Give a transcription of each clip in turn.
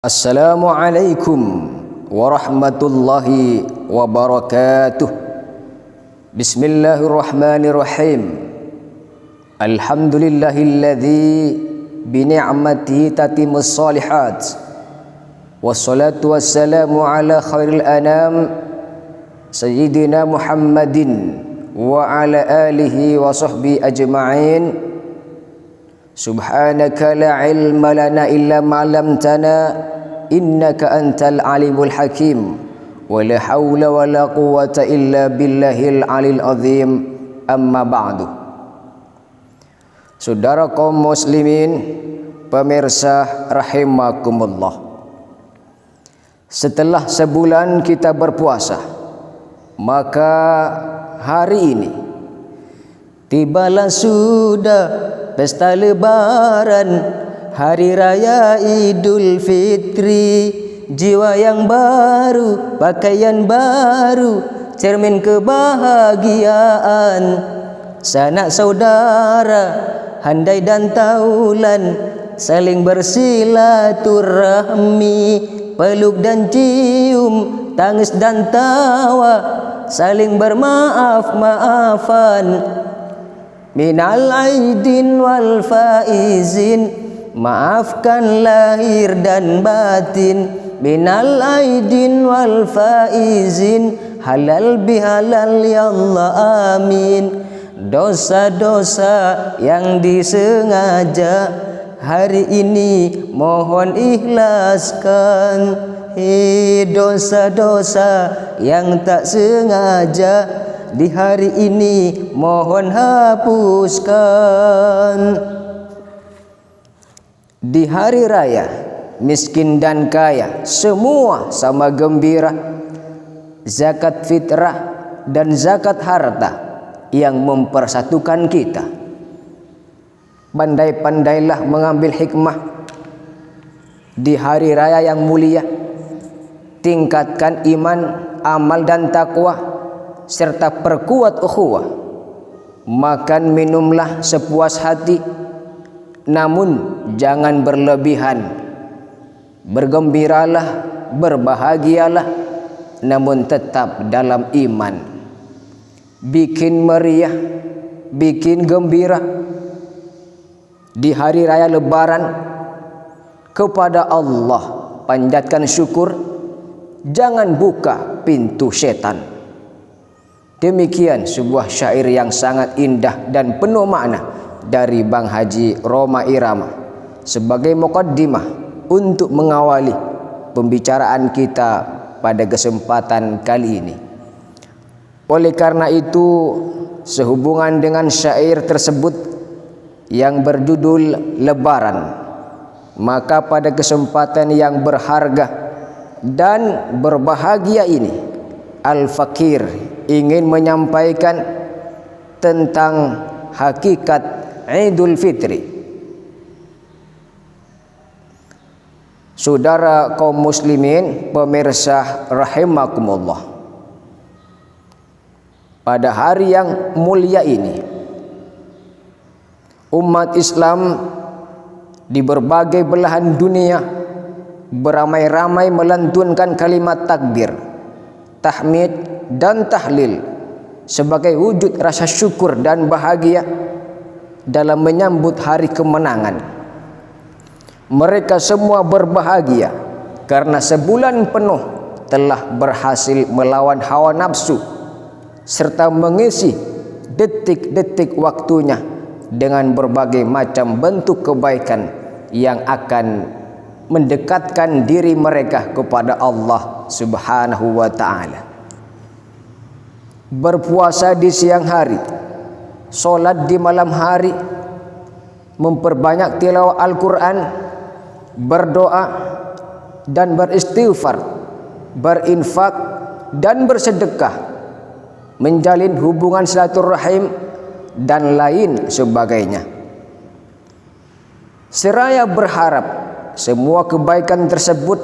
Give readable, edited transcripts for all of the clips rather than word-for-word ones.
Assalamualaikum warahmatullahi wabarakatuh. Bismillahirrahmanirrahim. Alhamdulillahilladzi bini'matihi tatimmus shalihat. Wassalatu wassalamu ala khairil anam Sayyidina Muhammadin wa ala alihi wa sahbihi ajma'in. Subhanaka la ilma lana illa ma 'allamtana innaka antal alimul hakim wa la haula wa la quwwata illa billahil alil azim. Amma ba'du. Saudara kaum muslimin, pemirsa rahimakumullah, setelah sebulan kita berpuasa, maka hari ini tibalah sudah pesta lebaran, hari raya Idul Fitri. Jiwa yang baru, pakaian baru, cermin kebahagiaan. Sanak saudara, handai dan taulan, saling bersilaturahmi. Peluk dan cium, tangis dan tawa, saling bermaaf-maafan. Minal aidin wal faizin, maafkan lahir dan batin. Minal aidin wal faizin, halal bihalal ya Allah amin. Dosa-dosa yang disengaja hari ini mohon ikhlaskan. Dosa-dosa yang tak sengaja di hari ini mohon hapuskan. Di hari raya, miskin dan kaya semua sama gembira. Zakat fitrah dan zakat harta yang mempersatukan kita. Pandai-pandailah mengambil hikmah di hari raya yang mulia. Tingkatkan iman, amal dan takwa, serta perkuat ukhuwah. Makan minumlah sepuas hati, namun jangan berlebihan. Bergembiralah, berbahagialah, namun tetap dalam iman. Bikin meriah, bikin gembira di hari raya lebaran. Kepada Allah panjatkan syukur, jangan buka pintu setan. Demikian sebuah syair yang sangat indah dan penuh makna dari Bang Haji Roma Irama sebagai muqaddimah untuk mengawali pembicaraan kita pada kesempatan kali ini. Oleh karena itu, sehubungan dengan syair tersebut yang berjudul Lebaran, maka pada kesempatan yang berharga dan berbahagia ini, Al-Fakir ingin menyampaikan tentang hakikat Idul Fitri. Saudara kaum muslimin, pemirsa rahimakumullah, pada hari yang mulia ini, umat Islam di berbagai belahan dunia beramai-ramai melantunkan kalimat takbir, tahmid dan tahlil sebagai wujud rasa syukur dan bahagia dalam menyambut hari kemenangan. Mereka semua berbahagia karena sebulan penuh telah berhasil melawan hawa nafsu serta mengisi detik-detik waktunya dengan berbagai macam bentuk kebaikan yang akan mendekatkan diri mereka kepada Allah Subhanahu wa ta'ala. Berpuasa di siang hari, solat di malam hari, memperbanyak tilawah Al-Quran, berdoa dan beristighfar, berinfak dan bersedekah, menjalin hubungan silaturahim dan lain sebagainya. Seraya berharap semua kebaikan tersebut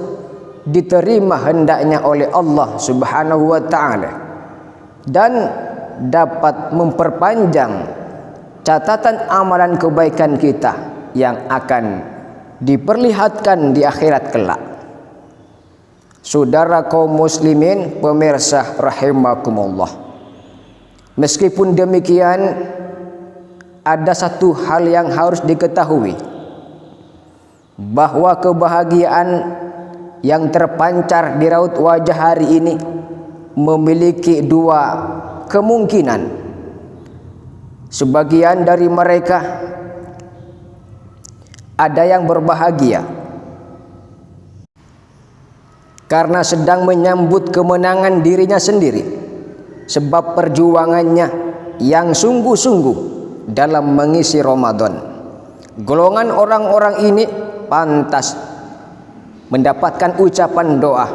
diterima hendaknya oleh Allah Subhanahu wa ta'ala dan dapat memperpanjang catatan amalan kebaikan kita yang akan diperlihatkan di akhirat kelak. Saudara kaum muslimin, pemirsa rahimakumullah. Meskipun demikian, ada satu hal yang harus diketahui, bahwa kebahagiaan yang terpancar di raut wajah hari ini memiliki dua kemungkinan. Sebagian dari mereka ada yang berbahagia karena sedang menyambut kemenangan dirinya sendiri, sebab perjuangannya yang sungguh-sungguh dalam mengisi Ramadan. Golongan orang-orang ini pantas mendapatkan ucapan doa,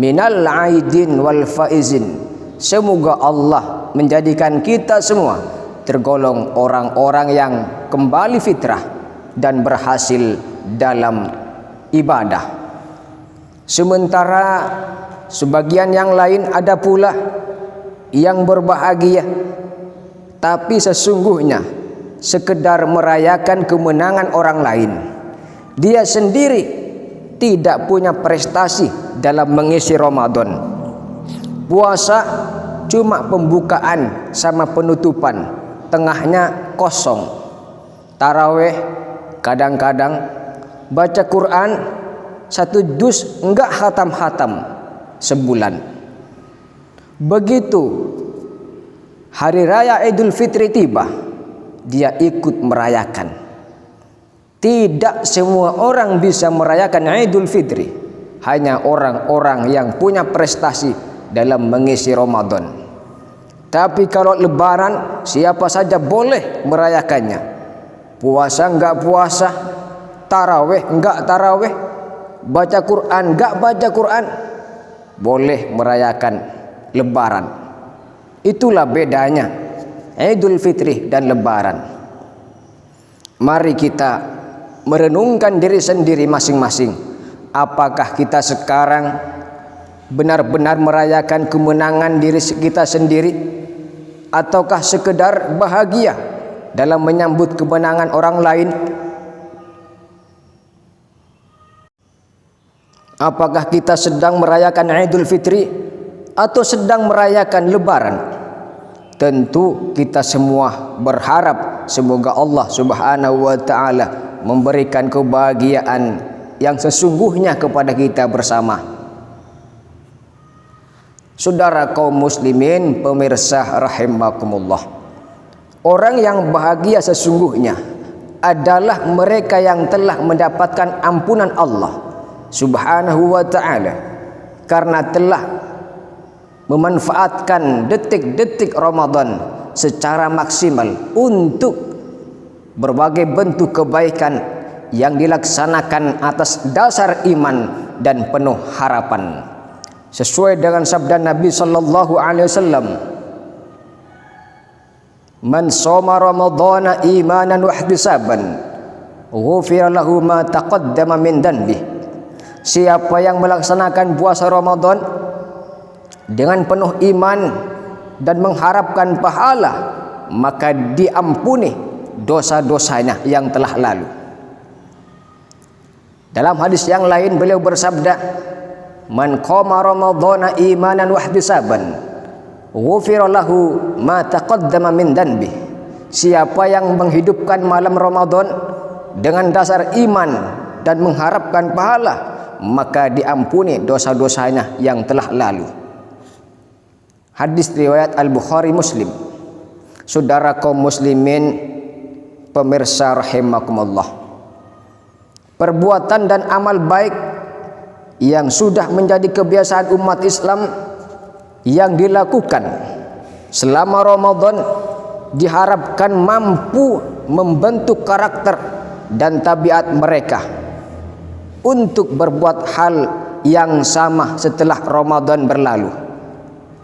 minal aidin wal faizin. Semoga Allah menjadikan kita semua tergolong orang-orang yang kembali fitrah dan berhasil dalam ibadah. Sementara sebagian yang lain ada pula yang berbahagia, tapi sesungguhnya sekedar merayakan kemenangan orang lain. Dia sendiri tidak punya prestasi dalam mengisi Ramadan. Puasa cuma pembukaan sama penutupan, tengahnya kosong. Taraweh kadang-kadang, baca Quran satu juz enggak khatam-khatam sebulan. Begitu hari raya Idul Fitri tiba, dia ikut merayakan. Tidak semua orang bisa merayakan Idul Fitri, hanya orang-orang yang punya prestasi dalam mengisi Ramadan. Tapi kalau Lebaran, siapa saja boleh merayakannya. Puasa enggak puasa, taraweh enggak taraweh, baca Quran enggak baca Quran, boleh merayakan Lebaran. Itulah bedanya Idul Fitri dan Lebaran. Mari kita merenungkan diri sendiri masing-masing. Apakah kita sekarang benar-benar merayakan kemenangan diri kita sendiri, ataukah sekedar bahagia dalam menyambut kemenangan orang lain? Apakah kita sedang merayakan Idul Fitri atau sedang merayakan Lebaran? Tentu kita semua berharap semoga Allah Subhanahu wa taala memberikan kebahagiaan yang sesungguhnya kepada kita bersama. Saudara kaum muslimin, pemirsa rahimakumullah. Orang yang bahagia sesungguhnya adalah mereka yang telah mendapatkan ampunan Allah Subhanahu wa ta'ala, karena telah memanfaatkan detik-detik Ramadan secara maksimal untuk berbagai bentuk kebaikan yang dilaksanakan atas dasar iman dan penuh harapan. Sesuai dengan sabda Nabi sallallahu alaihi wasallam, man shoma ramadhana imanan wa ihtisaban ghufira lahu ma taqaddama min dhanbi. Siapa yang melaksanakan puasa Ramadan dengan penuh iman dan mengharapkan pahala, maka diampuni dosa-dosanya yang telah lalu. Dalam hadis yang lain beliau bersabda, man qama ramadhana imanan wa ihtisaban ghufira lahu ma taqaddama min dhanbi. Siapa yang menghidupkan malam Ramadan dengan dasar iman dan mengharapkan pahala, maka diampuni dosa-dosanya yang telah lalu. Hadis riwayat Al-Bukhari Muslim. Saudara kaum muslimin, pemirsa rahimakumullah, perbuatan dan amal baik yang sudah menjadi kebiasaan umat Islam yang dilakukan selama Ramadan diharapkan mampu membentuk karakter dan tabiat mereka untuk berbuat hal yang sama setelah Ramadan berlalu.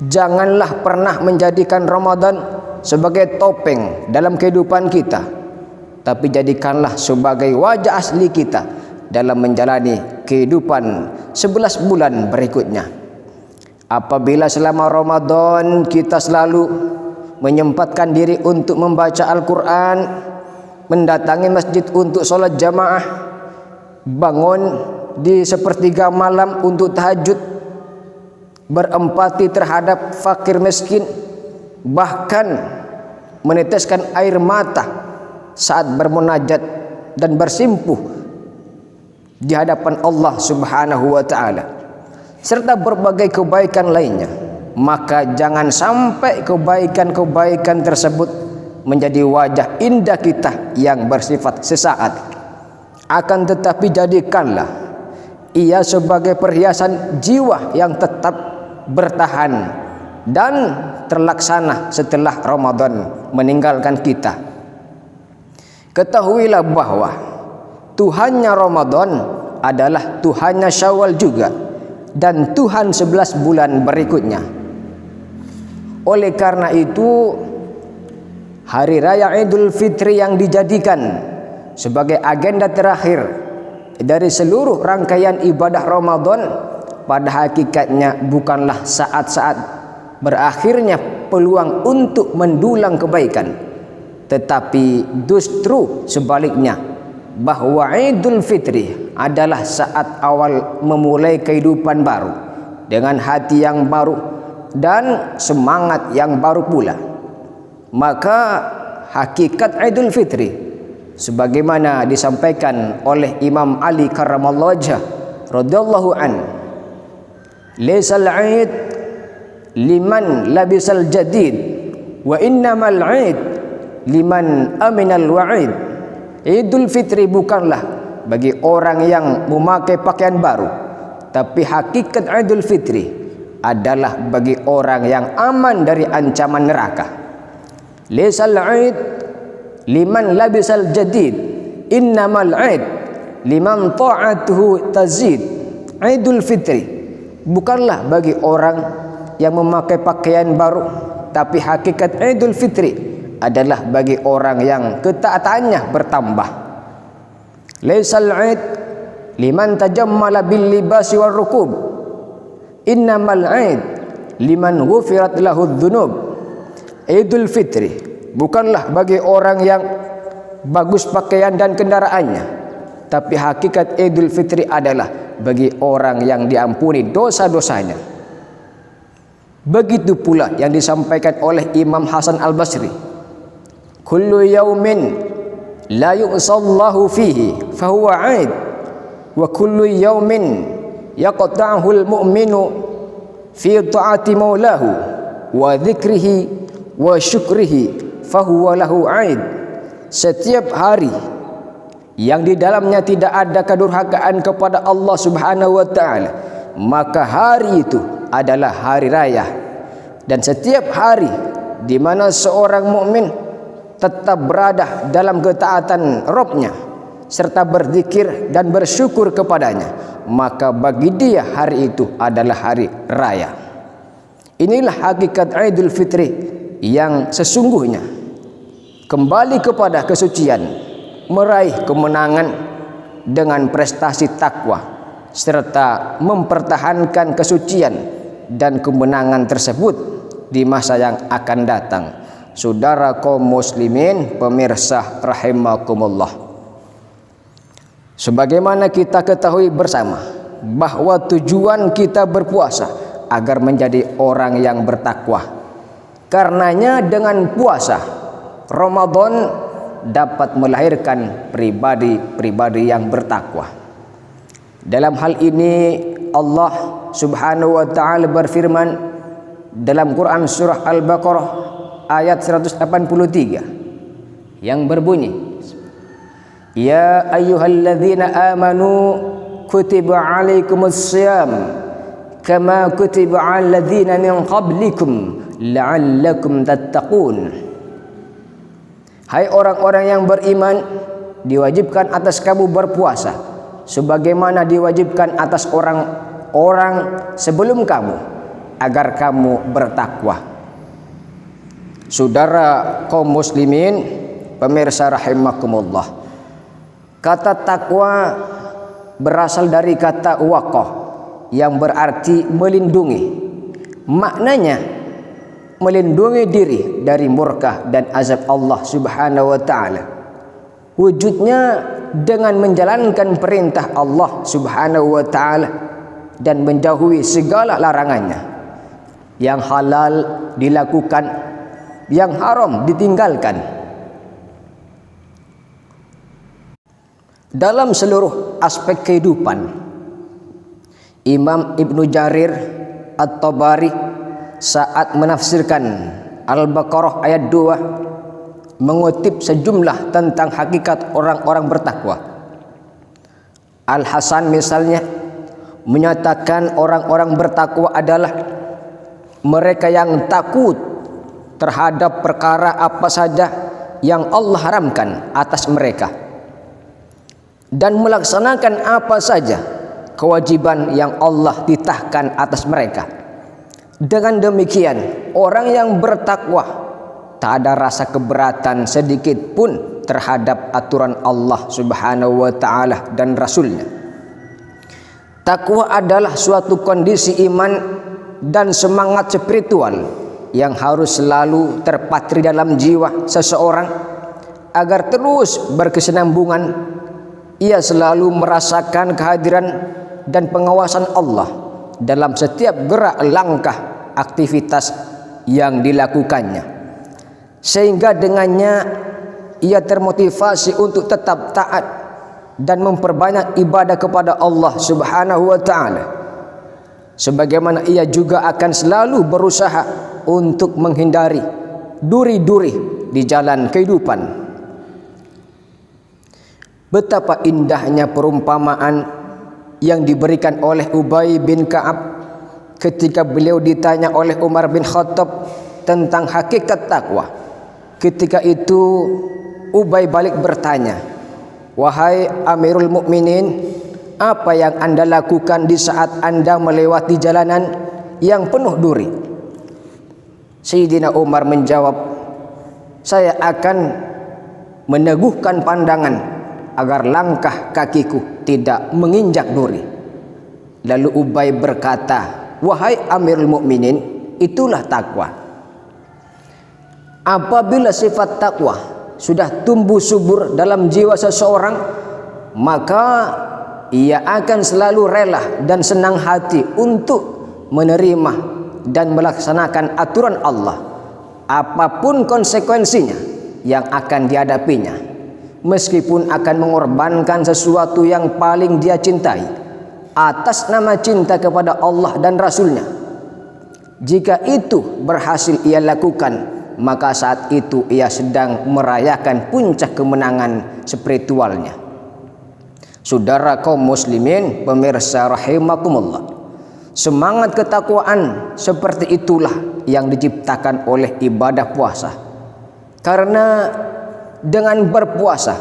Janganlah pernah menjadikan Ramadan sebagai topeng dalam kehidupan kita, tapi jadikanlah sebagai wajah asli kita dalam menjalani kehidupan 11 bulan berikutnya. Apabila selama Ramadan kita selalu menyempatkan diri untuk membaca Al-Quran, mendatangi masjid untuk sholat jamaah, bangun di sepertiga malam untuk tahajud, berempati terhadap fakir miskin, bahkan meneteskan air mata saat bermunajat dan bersimpuh di hadapan Allah Subhanahu wa taala, serta berbagai kebaikan lainnya, maka jangan sampai kebaikan-kebaikan tersebut menjadi wajah indah kita yang bersifat sesaat. Akan tetapi jadikanlah ia sebagai perhiasan jiwa yang tetap bertahan dan terlaksana setelah Ramadan meninggalkan kita. Ketahuilah bahwa Tuhannya Ramadan adalah Tuhannya Syawal juga, dan Tuhan 11 bulan berikutnya. Oleh karena itu, hari raya Idul Fitri yang dijadikan sebagai agenda terakhir dari seluruh rangkaian ibadah Ramadan pada hakikatnya bukanlah saat-saat berakhirnya peluang untuk mendulang kebaikan, tetapi justru sebaliknya, bahwa Idul Fitri adalah saat awal memulai kehidupan baru dengan hati yang baru dan semangat yang baru pula. Maka hakikat Idul Fitri sebagaimana disampaikan oleh Imam Ali karramallahu wajhah radhiyallahu an, laisal 'id liman labisal jadid wa innamal 'id liman aminal wa'id. Idul Fitri bukanlah bagi orang yang memakai pakaian baru, tapi hakikat Idul Fitri adalah bagi orang yang aman dari ancaman neraka. Laisal 'id liman labisal jadid, innamal 'id liman ta'atuhu tazid. Idul Fitri bukanlah bagi orang yang memakai pakaian baru, tapi hakikat Idul Fitri adalah bagi orang yang ketaatannya bertambah. Laisal 'id liman tajammala bil libasi war rukub, innamal 'id liman ghufirat lahu dzunub. Idul Fitri bukanlah bagi orang yang bagus pakaian dan kendaraannya, tapi hakikat Idul Fitri adalah bagi orang yang diampuni dosa-dosanya. Begitu pula yang disampaikan oleh Imam Hasan Al-Basri, kullu yaumin la yu'sallahu fihi fahuwa 'id, wa kullu yaumin yaqta'uhu al-mu'minu fi ta'ati maulahu wa dzikrihi wa syukrihi fahuwa lahu 'id. Setiap hari yang di dalamnya tidak ada kedurhakaan kepada Allah Subhanahu wa taala, maka hari itu adalah hari raya. Dan setiap hari di mana seorang mukmin tetap berada dalam ketaatan Rabb-Nya serta berzikir dan bersyukur kepadanya, maka bagi dia hari itu adalah hari raya. Inilah hakikat Idul Fitri yang sesungguhnya, kembali kepada kesucian, meraih kemenangan dengan prestasi takwa serta mempertahankan kesucian dan kemenangan tersebut di masa yang akan datang. Saudara kaum muslimin pemirsa rahimakumullah, sebagaimana kita ketahui bersama bahwa tujuan kita berpuasa agar menjadi orang yang bertakwa. Karenanya dengan puasa Ramadan dapat melahirkan pribadi-pribadi yang bertakwa. Dalam hal ini Allah Subhanahu wa taala berfirman dalam Quran surah Al-Baqarah ayat 183 yang berbunyi, ya ayyuhalladzina amanu kutiba alaikumus syiyam kama kutiba 'alal ladzina min qablikum la'allakum tattaqun. Hai orang-orang yang beriman, diwajibkan atas kamu berpuasa sebagaimana diwajibkan atas orang-orang sebelum kamu agar kamu bertakwa. Saudara kaum muslimin pemirsa rahimakumullah, kata takwa berasal dari kata waqah yang berarti melindungi. Maknanya melindungi diri dari murka dan azab Allah Subhanahu wa taala. Wujudnya dengan menjalankan perintah Allah Subhanahu wa taala dan menjauhi segala larangannya. yang halal dilakukan, yang haram ditinggalkan. Dalam seluruh aspek kehidupan, Imam Ibnu Jarir At-Tabari saat menafsirkan Al-Baqarah ayat 2 mengutip sejumlah tentang hakikat orang-orang bertakwa. Al-Hasan misalnya menyatakan orang-orang bertakwa adalah mereka yang takut terhadap perkara apa saja yang Allah haramkan atas mereka, dan melaksanakan apa saja kewajiban yang Allah titahkan atas mereka. Dengan demikian, orang yang bertakwa tak ada rasa keberatan sedikit pun terhadap aturan Allah Subhanahu wa taala dan Rasulnya. Takwa adalah suatu kondisi iman dan semangat spiritual yang harus selalu terpatri dalam jiwa seseorang agar terus berkesinambungan. Ia selalu merasakan kehadiran dan pengawasan Allah dalam setiap gerak langkah aktivitas yang dilakukannya, sehingga dengannya ia termotivasi untuk tetap taat dan memperbanyak ibadah kepada Allah Subhanahu wa taala, sebagaimana ia juga akan selalu berusaha untuk menghindari duri-duri di jalan kehidupan. Betapa indahnya perumpamaan yang diberikan oleh Ubay bin Ka'ab ketika beliau ditanya oleh Umar bin Khattab tentang hakikat takwa. Ketika itu Ubay balik bertanya, "Wahai Amirul Mukminin, apa yang Anda lakukan di saat Anda melewati jalanan yang penuh duri?" Sayyidina Umar menjawab, "Saya akan meneguhkan pandangan agar langkah kakiku tidak menginjak duri." Lalu Ubay berkata, "Wahai Amirul Mukminin, itulah takwa." Apabila sifat takwa sudah tumbuh subur dalam jiwa seseorang, maka ia akan selalu rela dan senang hati untuk menerima dan melaksanakan aturan Allah, apapun konsekuensinya yang akan dihadapinya, meskipun akan mengorbankan sesuatu yang paling dia cintai atas nama cinta kepada Allah dan Rasulnya. Jika itu berhasil ia lakukan, maka saat itu ia sedang merayakan puncak kemenangan spiritualnya. Saudara kaum muslimin, pemirsa rahimakumullah, semangat ketakwaan seperti itulah yang diciptakan oleh ibadah puasa. Karena dengan berpuasa,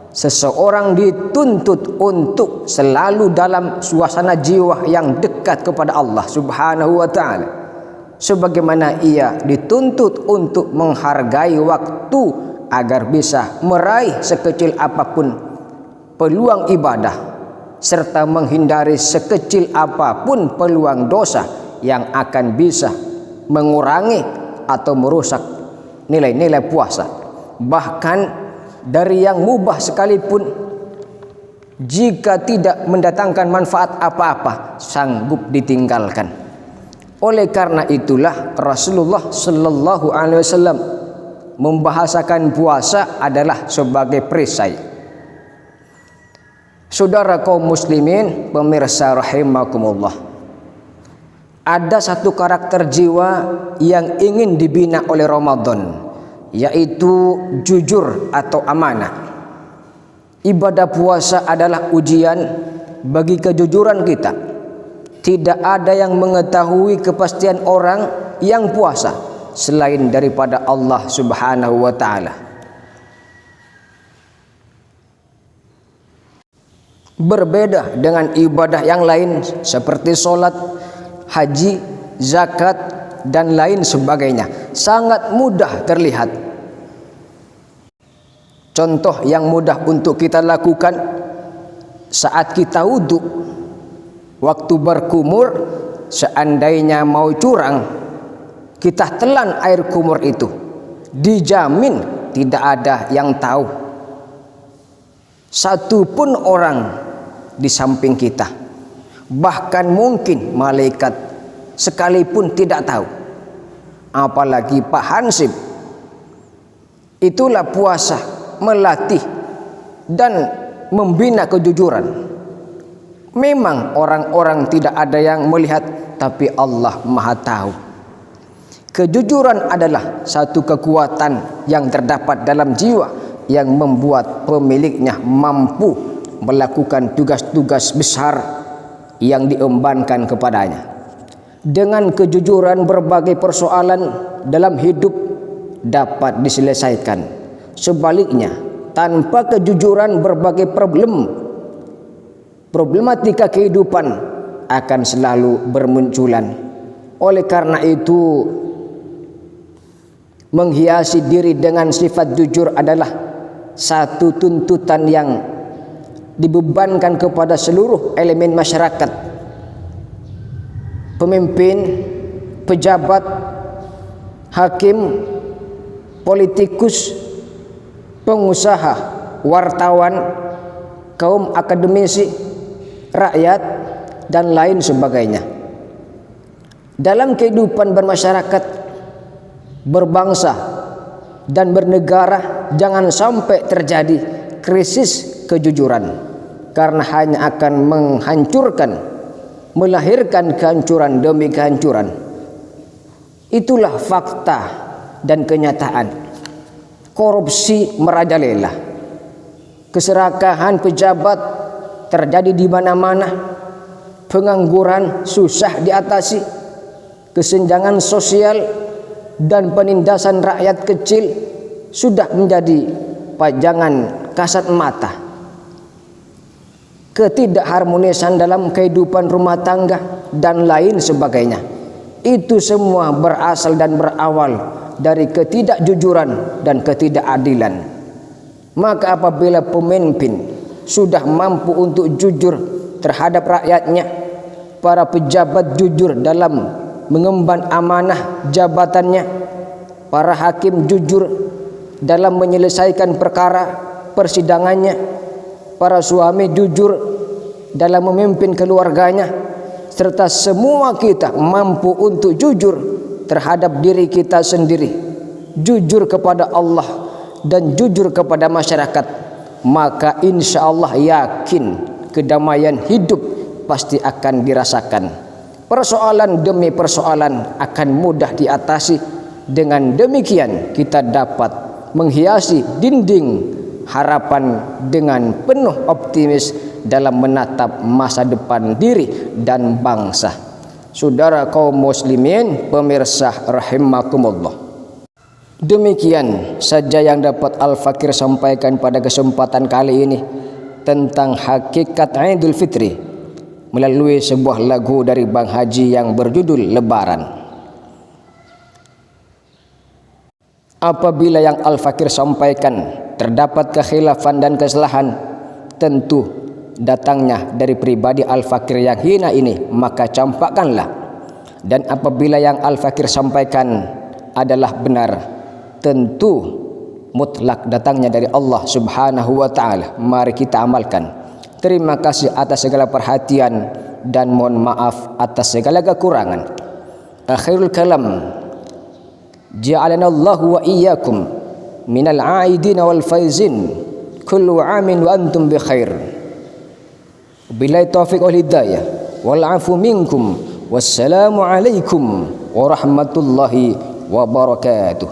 seseorang dituntut untuk selalu dalam suasana jiwa yang dekat kepada Allah Subhanahu wa taala, sebagaimana ia dituntut untuk menghargai waktu agar bisa meraih sekecil apapun peluang ibadah, serta menghindari sekecil apapun peluang dosa yang akan bisa mengurangi atau merusak nilai-nilai puasa. Bahkan dari yang mubah sekalipun, jika tidak mendatangkan manfaat apa-apa, sanggup ditinggalkan. Oleh karena itulah Rasulullah Sallallahu Alaihi Wasallam membahasakan puasa adalah sebagai perisai. Saudara kaum muslimin, pemirsa rahimakumullah, ada satu karakter jiwa yang ingin dibina oleh Ramadan, yaitu jujur atau amanah. Ibadah puasa adalah ujian bagi kejujuran kita. Tidak ada yang mengetahui kepastian orang yang puasa selain daripada Allah Subhanahu wa taala. Berbeda dengan ibadah yang lain seperti sholat, haji, zakat, dan lain sebagainya, sangat mudah terlihat. Contoh yang mudah untuk kita lakukan saat kita wudhu, waktu berkumur, seandainya mau curang, kita telan air kumur itu, dijamin tidak ada yang tahu, satupun orang di samping kita. Bahkan mungkin malaikat sekalipun tidak tahu. Apalagi Pak Hansip. Itulah puasa melatih dan membina kejujuran. Memang orang-orang tidak ada yang melihat, tapi Allah Maha tahu. Kejujuran adalah satu kekuatan yang terdapat dalam jiwa yang membuat pemiliknya mampu melakukan tugas-tugas besar yang diembankan kepadanya. Dengan kejujuran berbagai persoalan dalam hidup dapat diselesaikan. Sebaliknya, tanpa kejujuran berbagai problematika kehidupan akan selalu bermunculan. Oleh karena itu, menghiasi diri dengan sifat jujur adalah satu tuntutan yang dibebankan kepada seluruh elemen masyarakat. Pemimpin, pejabat, hakim, politikus, pengusaha, wartawan, kaum akademisi, rakyat, dan lain sebagainya. Dalam kehidupan bermasyarakat, berbangsa, dan bernegara, jangan sampai terjadi krisis kejujuran, karena hanya akan menghancurkan, melahirkan kehancuran demi kehancuran. Itulah fakta dan kenyataan. Korupsi merajalela, keserakahan pejabat terjadi di mana-mana, pengangguran susah diatasi, kesenjangan sosial dan penindasan rakyat kecil sudah menjadi pajangan kasat mata. Ketidakharmonisan dalam kehidupan rumah tangga dan lain sebagainya, itu semua berasal dan berawal dari ketidakjujuran dan ketidakadilan. Maka apabila pemimpin sudah mampu untuk jujur terhadap rakyatnya, para pejabat jujur dalam mengemban amanah jabatannya, para hakim jujur dalam menyelesaikan perkara persidangannya, para suami jujur dalam memimpin keluarganya, serta semua kita mampu untuk jujur terhadap diri kita sendiri, jujur kepada Allah dan jujur kepada masyarakat, maka insya Allah yakin kedamaian hidup pasti akan dirasakan. Persoalan demi persoalan akan mudah diatasi. Dengan demikian kita dapat menghiasi dinding harapan dengan penuh optimis dalam menatap masa depan diri dan bangsa. Saudara kaum muslimin, pemirsa rahimakumullah, demikian saja yang dapat Al-Fakir sampaikan pada kesempatan kali ini tentang hakikat Idul Fitri melalui sebuah lagu dari Bang Haji yang berjudul Lebaran. Apabila yang Al-Fakir sampaikan terdapat kekhilafan dan kesalahan, tentu datangnya dari pribadi Al-Fakir yang hina ini, maka campakkanlah. Dan apabila yang Al-Fakir sampaikan adalah benar, tentu mutlak datangnya dari Allah Subhanahu wa ta'ala. Mari kita amalkan. Terima kasih atas segala perhatian dan mohon maaf atas segala kekurangan. Akhirul kalam, ja'alana Allah wa iyyakum minal aidin wal faizin, kullu amin wa antum bi khair. Billahi taufiq wal hidayah wal afu minkum, wassalamu alaikum warahmatullahi wabarakatuh.